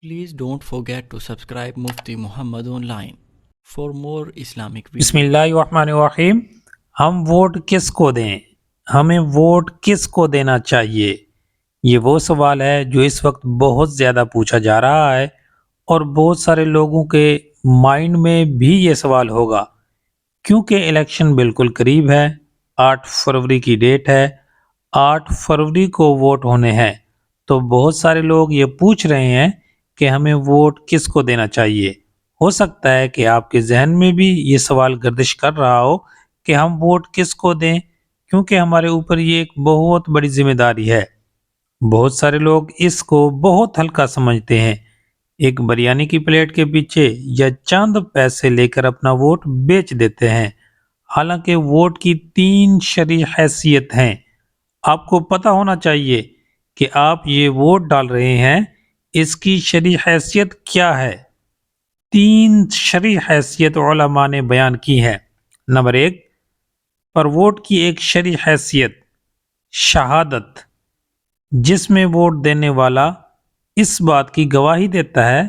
Please don't forget to subscribe Mufti Muhammad Online for more Islamic بسم videos. اللہ الرحمن الرحیم۔ ہم ووٹ کس کو دیں؟ ہمیں ووٹ کس کو دینا چاہیے؟ یہ وہ سوال ہے جو اس وقت بہت زیادہ پوچھا جا رہا ہے، اور بہت سارے لوگوں کے مائنڈ میں بھی یہ سوال ہوگا، کیونکہ الیکشن بالکل قریب ہے۔ 8 فروری کی ڈیٹ ہے، 8 فروری کو ووٹ ہونے ہیں، تو بہت سارے لوگ یہ پوچھ رہے ہیں کہ ہمیں ووٹ کس کو دینا چاہیے۔ ہو سکتا ہے کہ آپ کے ذہن میں بھی یہ سوال گردش کر رہا ہو کہ ہم ووٹ کس کو دیں، کیونکہ ہمارے اوپر یہ ایک بہت بڑی ذمہ داری ہے۔ بہت سارے لوگ اس کو بہت ہلکا سمجھتے ہیں، ایک بریانی کی پلیٹ کے پیچھے یا چند پیسے لے کر اپنا ووٹ بیچ دیتے ہیں، حالانکہ ووٹ کی 3 شرعی حیثیت ہیں۔ آپ کو پتہ ہونا چاہیے کہ آپ یہ ووٹ ڈال رہے ہیں، اس کی شرعی حیثیت کیا ہے۔ 3 شرعی حیثیت علماء نے بیان کی ہے۔ نمبر 1 پر ووٹ کی ایک شرعی حیثیت شہادت، جس میں ووٹ دینے والا اس بات کی گواہی دیتا ہے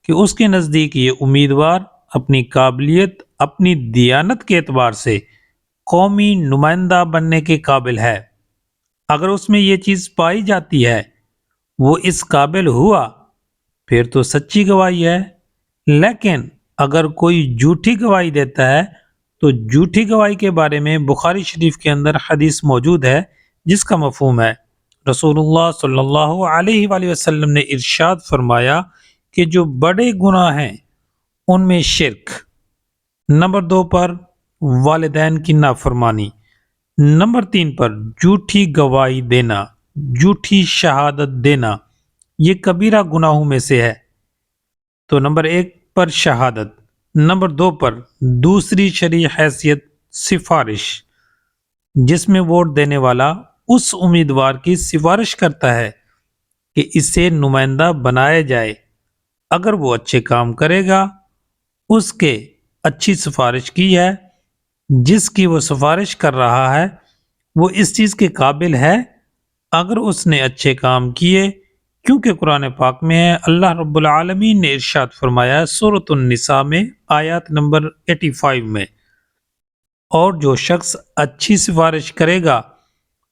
کہ اس کے نزدیک یہ امیدوار اپنی قابلیت، اپنی دیانت کے اعتبار سے قومی نمائندہ بننے کے قابل ہے۔ اگر اس میں یہ چیز پائی جاتی ہے، وہ اس قابل ہوا، پھر تو سچی گواہی ہے۔ لیکن اگر کوئی جھوٹی گواہی دیتا ہے تو جھوٹی گواہی کے بارے میں بخاری شریف کے اندر حدیث موجود ہے، جس کا مفہوم ہے رسول اللہ صلی اللہ علیہ وآلہ وسلم نے ارشاد فرمایا کہ جو بڑے گناہ ہیں ان میں شرک، نمبر 2 پر والدین کی نافرمانی، نمبر 3 پر جھوٹی گواہی دینا، جھوٹی شہادت دینا، یہ کبیرہ گناہوں میں سے ہے۔ تو نمبر 1 پر شہادت، نمبر 2 پر دوسری شرعی حیثیت سفارش، جس میں ووٹ دینے والا اس امیدوار کی سفارش کرتا ہے کہ اسے نمائندہ بنایا جائے۔ اگر وہ اچھے کام کرے گا، اس کے اچھی سفارش کی ہے، جس کی وہ سفارش کر رہا ہے وہ اس چیز کے قابل ہے۔ اگر اس نے اچھے کام کیے، کیونکہ قرآن پاک میں ہے، اللہ رب العالمین نے ارشاد فرمایا سورۃ النساء میں آیات نمبر 85 میں، اور جو شخص اچھی سفارش کرے گا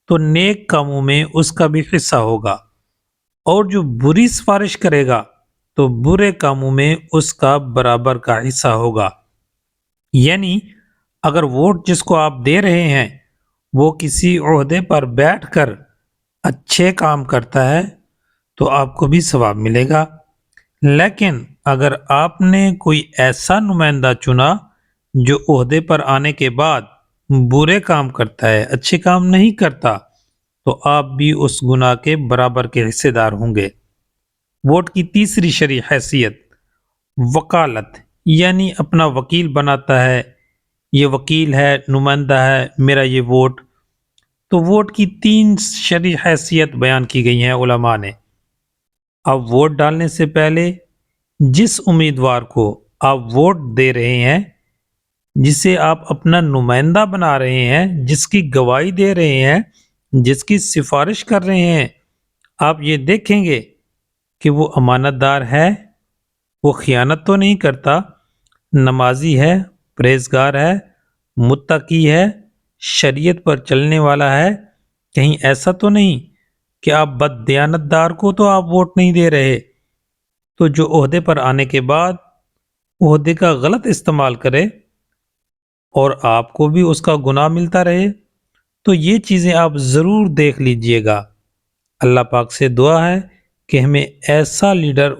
تو نیک کاموں میں اس کا بھی حصہ ہوگا، اور جو بری سفارش کرے گا تو برے کاموں میں اس کا برابر کا حصہ ہوگا۔ یعنی اگر ووٹ جس کو آپ دے رہے ہیں وہ کسی عہدے پر بیٹھ کر اچھے کام کرتا ہے تو آپ کو بھی ثواب ملے گا، لیکن اگر آپ نے کوئی ایسا نمائندہ چنا جو عہدے پر آنے کے بعد برے کام کرتا ہے، اچھے کام نہیں کرتا، تو آپ بھی اس گناہ کے برابر کے حصے دار ہوں گے۔ ووٹ کی تیسری شرعی حیثیت وکالت، یعنی اپنا وکیل بناتا ہے، یہ وکیل ہے، نمائندہ ہے، میرا یہ ووٹ۔ تو ووٹ کی 3 شرعی حیثیت بیان کی گئی ہیں علماء نے۔ اب ووٹ ڈالنے سے پہلے جس امیدوار کو آپ ووٹ دے رہے ہیں، جسے آپ اپنا نمائندہ بنا رہے ہیں، جس کی گواہی دے رہے ہیں، جس کی سفارش کر رہے ہیں، آپ یہ دیکھیں گے کہ وہ امانت دار ہے، وہ خیانت تو نہیں کرتا، نمازی ہے، پرہیزگار ہے، متقی ہے، شریعت پر چلنے والا ہے، کہیں ایسا تو نہیں کہ آپ بد دیانت دار کو تو آپ ووٹ نہیں دے رہے، تو جو عہدے پر آنے کے بعد عہدے کا غلط استعمال کرے اور آپ کو بھی اس کا گناہ ملتا رہے، تو یہ چیزیں آپ ضرور دیکھ لیجئے گا۔ اللہ پاک سے دعا ہے کہ ہمیں ایسا لیڈر